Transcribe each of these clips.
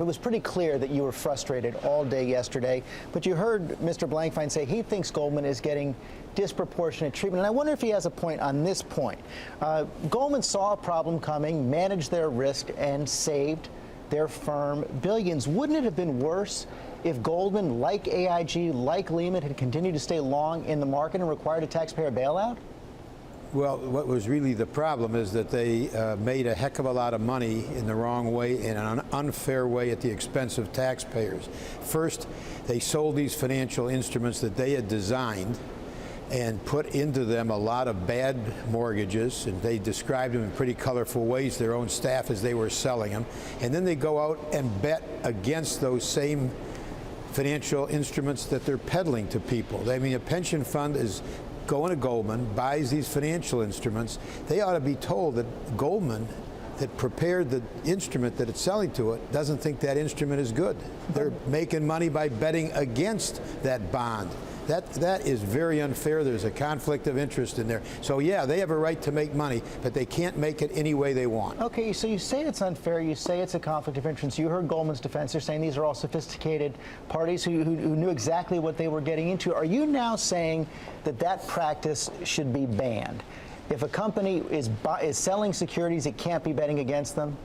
It was pretty clear that you were frustrated all day yesterday, but you heard Mr. Blankfein say he thinks Goldman is getting disproportionate treatment. And I wonder if he has a point on this point. Goldman saw a problem coming, managed their risk, and saved their firm billions. Wouldn't it have been worse if Goldman, like AIG, like Lehman, had continued to stay long in the market and required a taxpayer bailout? Well, what was really the problem is that they made a heck of a lot of money in the wrong way, in an unfair way, at the expense of taxpayers. First, they sold these financial instruments that they had designed and put into them a lot of bad mortgages, and they described them in pretty colorful ways, their own staff, as they were selling them. And then they go out and bet against those same financial instruments that they're peddling to people. I mean, a pension fund is going to Goldman, buys these financial instruments. They ought to be told that Goldman, that prepared the instrument that it's selling to it, doesn't think that instrument is good. They're making money by betting against that bond. That is very unfair. There's a conflict of interest in there. So yeah, they have a right to make money, but they can't make it any way they want. Okay, so you say it's unfair, you say it's a conflict of interest. You heard Goldman's defense. They're saying these are all sophisticated parties who knew exactly what they were getting into. Are you now saying that that practice should be banned? If a company is selling securities, it can't be betting against them?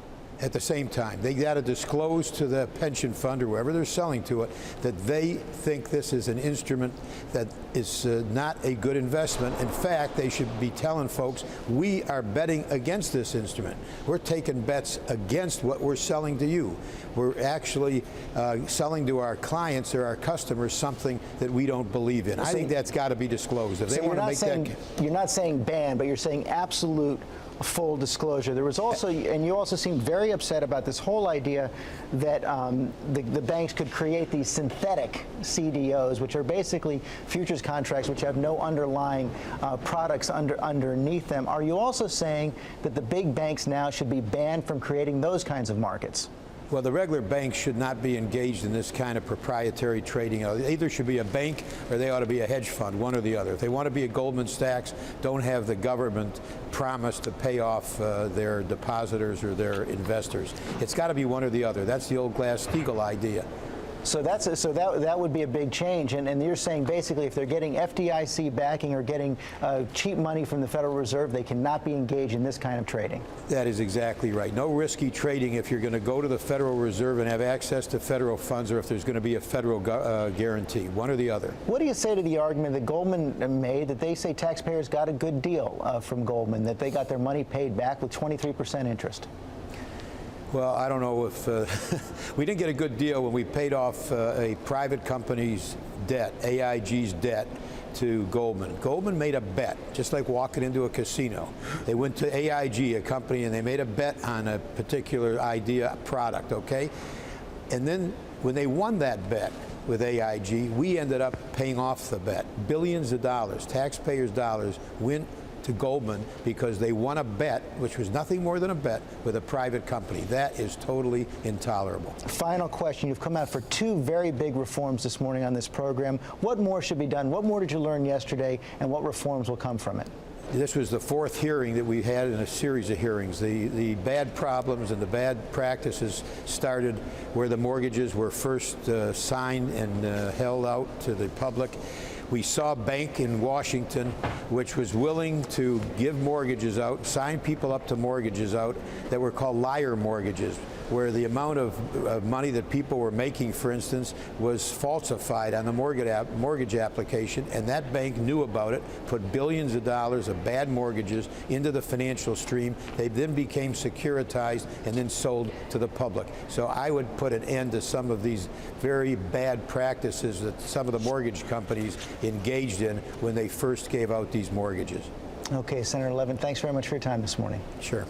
At the same time, they got to disclose to the pension fund or whoever they're selling to it that they think this is an instrument that is not a good investment. In fact, they should be telling folks, we are betting against this instrument. We're taking bets against what we're selling to you. We're actually selling to our clients or our customers something that we don't believe in. I think that's got to be disclosed. If they want to make that, you're not saying ban, but you're saying absolute full disclosure. There was also, and you also seemed very upset about this whole idea that the banks could create these synthetic CDOs, which are basically futures contracts which have no underlying products underneath them. Are you also saying that the big banks now should be banned from creating those kinds of markets? Well, the regular banks should not be engaged in this kind of proprietary trading. They either should be a bank or they ought to be a hedge fund, one or the other. If they want to be a Goldman Sachs, don't have the government promise to pay off their depositors or their investors. It's got to be one or the other. That's the old Glass-Steagall idea. So that would be a big change, and you're saying basically if they're getting FDIC backing or getting cheap money from the Federal Reserve, they cannot be engaged in this kind of trading. That is exactly right. No risky trading if you're going to go to the Federal Reserve and have access to federal funds, or if there's going to be a federal guarantee, one or the other. What do you say to the argument that Goldman made that they say taxpayers got a good deal from Goldman, that they got their money paid back with 23% interest? Well, I don't know if we didn't get a good deal when we paid off a private company's debt, AIG's debt, to Goldman. Goldman made a bet, just like walking into a casino. They went to AIG, a company, and they made a bet on a particular idea, product, okay? And then when they won that bet with AIG, we ended up paying off the bet. Billions of dollars, taxpayers' dollars, went to Goldman because they won a bet, which was nothing more than a bet, with a private company. That is totally intolerable. Final question. You've come out for two very big reforms this morning on this program. What more should be done? What more did you learn yesterday, and what reforms will come from it? This was the fourth hearing that we had in a series of hearings. The bad problems and the bad practices started where the mortgages were first signed and held out to the public. We saw a bank in Washington which was willing to give mortgages out, sign people up to mortgages out that were called liar mortgages, where the amount of money that people were making, for instance, was falsified on the mortgage application, and that bank knew about it, put billions of dollars of bad mortgages into the financial stream. They then became securitized and then sold to the public. So I would put an end to some of these very bad practices that some of the mortgage companies engaged in when they first gave out these mortgages. Okay, Senator Levin, thanks very much for your time this morning. Sure.